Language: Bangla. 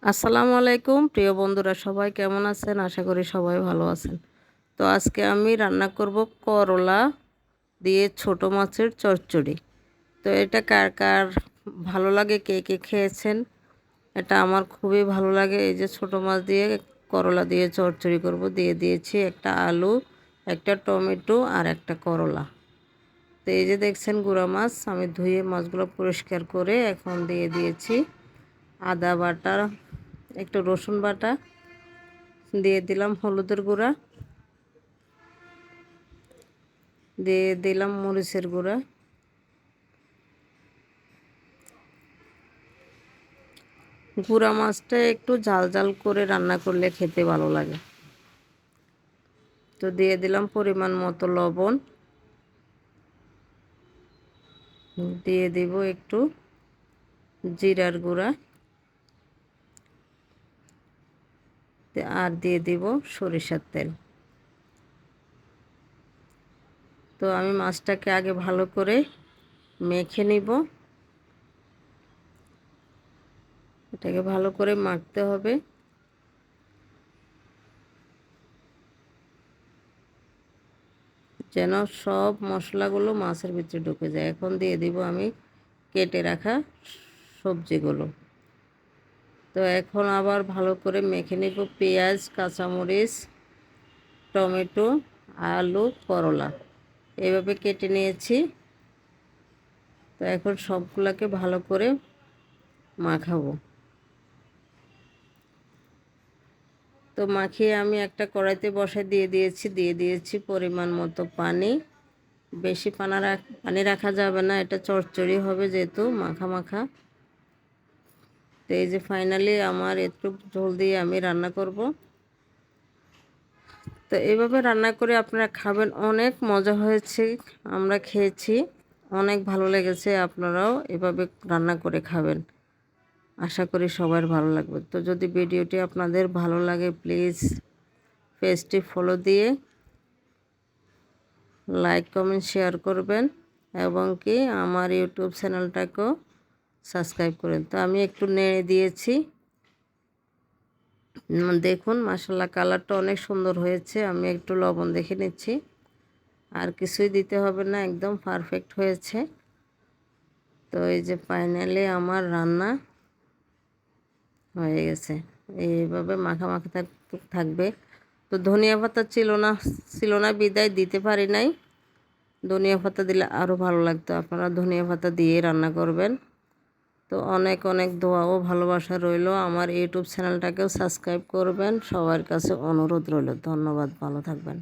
আসসালামু আলাইকুম প্রিয় বন্ধুরা, সবাই কেমন আছেন? আশা করি সবাই ভালো আছেন। তো আজকে আমি রান্না করব করলা দিয়ে ছোট মাছের চচ্চড়ি। তো এটা কার কার ভালো লাগে, কে কে খেয়েছেন? এটা আমার খুবই ভালো লাগে। এই যে ছোট মাছ দিয়ে করলা দিয়ে চচ্চড়ি করব। দিয়ে দিয়েছি একটা আলু, একটা টমেটো আর একটা করলা। তো এই যে দেখছেন গুঁড়া মাছ, আমি ধুয়ে মাছগুলো পরিষ্কার করে এখন দিয়ে দিয়েছি আদা বাটা, একটু রসুন বাটা, দিয়ে দিলাম হলুদের গুঁড়া, দিয়ে দিলাম মরিচের গুঁড়া। গুঁড়া মাছটা একটু ঝাল ঝাল করে রান্না করলে খেতে ভালো লাগে। তো দিয়ে দিলাম পরিমাণ মতো লবণ, দিয়ে দিব একটু জিরার গুঁড়া, আর দিয়ে দিব সরিষার তেল। তো আমি মাছটাকে আগে ভালো করে মেখে নিব। এটাকে ভালো করে মাখতে হবে যেন সব মশলাগুলো মাছের ভিতরে ঢুকে যায়। এখন দিয়ে দিব আমি কেটে রাখা সবজিগুলো। তো এখন আবার ভালো করে মেখে নেব পেঁয়াজ, কাঁচামরিচ, টমেটো, আলু, করলা এভাবে কেটে নিয়েছি। তো এখন সবগুলোকে ভালো করে মাখাবো। তো মাখিয়ে আমি একটা কড়াইতে বসায় দিয়ে দিয়েছি পরিমাণ মতো পানি। বেশি পানি রাখা যাবে না, এটা চচ্চড়ি হবে যেহেতু মাখা মাখা। তো এই যে ফাইনালি আমার একটু ঝোল দিয়ে আমি রান্না করব। তো এইভাবে রান্না করে আপনারা খাবেন, অনেক মজা হয়েছে, আমরা খেয়েছি, অনেক ভালো লেগেছে। আপনারাও এভাবে রান্না করে খাবেন, আশা করি সবার ভালো লাগবে। তো যদি ভিডিওটি আপনাদের ভালো লাগে প্লিজ পেজটি ফলো দিয়ে লাইক কমেন্ট শেয়ার করবেন এবং কি আমার ইউটিউব চ্যানেলটাকেও সাবস্ক্রাইব করেন। তো আমি একটু নেড়ে দিয়েছি, দেখুন মাশাআল্লাহ কালারটা অনেক সুন্দর হয়েছে। আমি একটু লবণ দেখে নিচ্ছি, আর কিছুই দিতে হবে না, একদম পারফেক্ট হয়েছে। তো এই যে ফাইনালি আমার রান্না হয়ে গেছে, এইভাবে মাখা মাখা থাকবে। তো ধনিয়া পাতা ছিল না বিদায় দিতে পারি নাই। ধনিয়া পাতা দিলে আরও ভালো লাগতো, আপনারা ধনিয়া পাতা দিয়ে রান্না করবেন। তো অনেক অনেক দোয়া ও ভালোবাসা রইল। আমার ইউটিউব চ্যানেলটাকেও সাবস্ক্রাইব করবেন, সবার কাছে অনুরোধ রইল। ধন্যবাদ, ভালো থাকবেন।